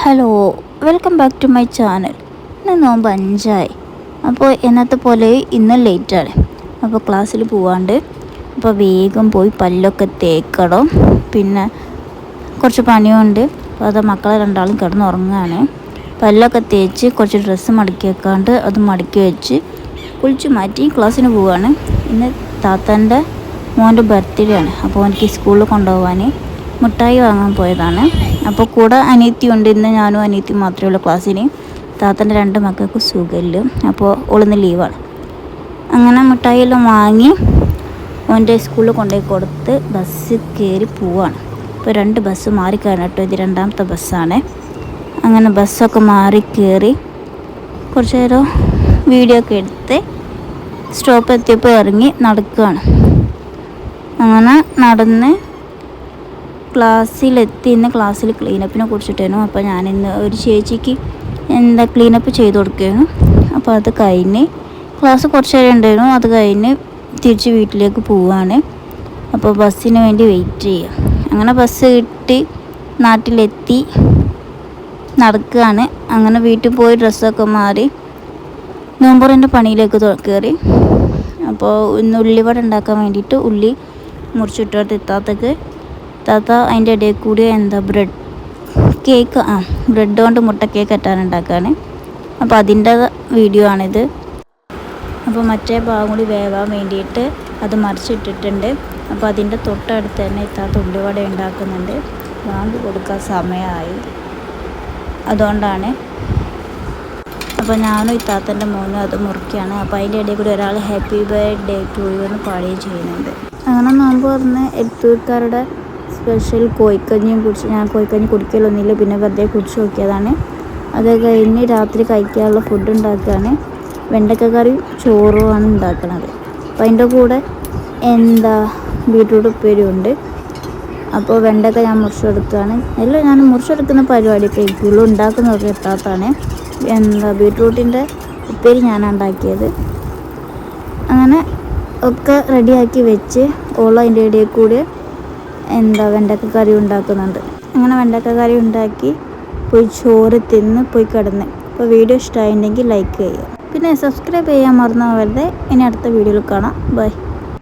Hello, welcome back to my channel. ഇന്ന് നോമ്പ് 5 അപ്പോൾ എന്നത്തെ പോലെ ഇന്ന് ലേറ്റാണ്. അപ്പോൾ ക്ലാസ്സിൽ പോവാണ്ട് അപ്പോൾ വേഗം പോയി പല്ലൊക്കെ തേക്കണം. പിന്നെ കുറച്ച് പണിയുണ്ട്. അപ്പോൾ അത് മക്കളെ രണ്ടാളും കിടന്നുറങ്ങുകയാണ്. പല്ലൊക്കെ തേച്ച് കുറച്ച് ഡ്രസ്സ് മടക്കി വെക്കാണ്ട് അത് മടക്കി വെച്ച് കുളിച്ച് മാറ്റി ക്ലാസ്സിന് പോവുകയാണ്. ഇന്ന് താത്തൻ്റെ മോൻ്റെ ബർത്ത്ഡേ ആണ്. അപ്പോൾ എനിക്ക് സ്കൂളിൽ കൊണ്ടുപോകാൻ മിഠായി വാങ്ങാൻ പോയതാണ്. അപ്പോൾ കൂടെ അനിയത്തിയുണ്ട്. ഇന്ന് ഞാനും അനിയത്തി മാത്രമേ ഉള്ളൂ ക്ലാസ്സിന്. താത്തൻ്റെ 2 മക്കൾക്ക് സുഖമില്ല. അപ്പോൾ ഓളിന്ന് ലീവാണ്. അങ്ങനെ മിഠായി എല്ലാം വാങ്ങി ഓൻ്റെ സ്കൂളിൽ കൊണ്ടുപോയി കൊടുത്ത് ബസ് കയറി പോവാണ്. ഇപ്പോൾ 2 ബസ് മാറിക്കഴിഞ്ഞ കേട്ടോ. ഇത് 2ാമത്തെ ബസ്സാണ്. അങ്ങനെ ബസ്സൊക്കെ മാറി കയറി കുറച്ച് നേരം വീഡിയോ ഒക്കെ എടുത്ത് സ്റ്റോപ്പ് എത്തിയപ്പോൾ ഇറങ്ങി നടക്കുകയാണ്. അങ്ങനെ നടന്ന് ക്ലാസ്സിലെത്തി. ഇന്ന് ക്ലാസ്സിൽ ക്ലീനപ്പിനെ കുറിച്ചിട്ടായിരുന്നു. അപ്പോൾ ഞാനിന്ന് ഒരു ചേച്ചിക്ക് ക്ലീനപ്പ് ചെയ്ത് കൊടുക്കുകയായിരുന്നു. അപ്പോൾ അത് കഴിഞ്ഞ് ക്ലാസ് കുറച്ച് നേരം ഉണ്ടായിരുന്നു. അത് കഴിഞ്ഞ് തിരിച്ച് വീട്ടിലേക്ക് പോവുകയാണ്. അപ്പോൾ ബസ്സിന് വേണ്ടി വെയിറ്റ് ചെയ്യുക. അങ്ങനെ ബസ് കിട്ടി നാട്ടിലെത്തി നടക്കുകയാണ്. അങ്ങനെ വീട്ടിൽ പോയി ഡ്രസ്സൊക്കെ മാറി നോമ്പറിൻ്റെ പണിയിലേക്ക് കയറി. അപ്പോൾ ഇന്ന് ഉള്ളിവട ഉണ്ടാക്കാൻ വേണ്ടിയിട്ട് ഉള്ളി മുറിച്ചിട്ട് എത്താത്തക്ക് താത്ത അതിൻ്റെ ഇടയിൽ കൂടി ബ്രെഡ് കേക്ക് ബ്രെഡ് കൊണ്ട് മുട്ട കേക്ക് ഉണ്ടാക്കുകയാണ്. അപ്പോൾ അതിൻ്റെ വീഡിയോ ആണിത്. അപ്പോൾ മറ്റേ ഭാഗം കൂടി വേവാൻ വേണ്ടിയിട്ട് അത് മറിച്ചിട്ടിട്ടുണ്ട്. അപ്പോൾ അതിൻ്റെ തൊട്ടടുത്ത് തന്നെ താത്ത ഉള്ളിവട ഉണ്ടാക്കുന്നുണ്ട്. ബാങ്ക് കൊടുക്കാൻ സമയമായി, അതുകൊണ്ടാണ്. അപ്പോൾ ഞാനും ഈ താത്തൻ്റെ മോനും അത് മുറിക്കുകയാണ്. അപ്പോൾ അതിൻ്റെ ഇടയിൽ കൂടി ഒരാൾ ഹാപ്പി ബർത്ത്ഡേ ടു യു എന്ന് പാടുകയും ചെയ്യുന്നുണ്ട്. അങ്ങനെ നോമ്പ് പറഞ്ഞ് എഴുത്തൂർക്കാരുടെ സ്പെഷ്യൽ കോഴിക്കഞ്ഞിയും കുടിച്ച്, ഞാൻ കോഴിക്കഞ്ഞി കുടിക്കലൊന്നുമില്ല, പിന്നെ വെറുതെ കുടിച്ച് നോക്കിയതാണ്. അത് കഴിഞ്ഞ് രാത്രി കഴിക്കാനുള്ള ഫുഡ് ഉണ്ടാക്കുകയാണ്. വെണ്ടക്ക കറിയും ചോറുമാണ് ഉണ്ടാക്കുന്നത്. അപ്പോൾ അതിൻ്റെ കൂടെ ബീട്രൂട്ട് ഉപ്പേരിയും ഉണ്ട്. അപ്പോൾ വെണ്ടക്ക ഞാൻ മുറിച്ചെടുക്കുകയാണ്. എല്ലാം ഞാൻ മുറിച്ചെടുക്കുന്ന പരിപാടിയൊക്കെ എനിക്കുള്ളൂ. ഉണ്ടാക്കുന്നതൊക്കെ എത്താത്താണ്. ബീട്രൂട്ടിൻ്റെ ഉപ്പേരി ഞാനാണ് ഉണ്ടാക്കിയത്. അങ്ങനെ ഒക്കെ റെഡിയാക്കി വെച്ച് അതിൻ്റെ ഇടയിൽ കൂടി വെണ്ടക്ക കറി ഉണ്ടാക്കുന്നുണ്ട്. അങ്ങനെ വെണ്ടക്ക കറി ഉണ്ടാക്കി പോയി ചോറ് തിന്ന് പോയി കിടന്ന്. അപ്പോൾ വീഡിയോ ഇഷ്ടമായിട്ടുണ്ടെങ്കിൽ ലൈക്ക് ചെയ്യുക, പിന്നെ സബ്സ്ക്രൈബ് ചെയ്യാൻ മറന്നു പോകരുത്. ഇനി അടുത്ത വീഡിയോയിൽ കാണാം. ബൈ.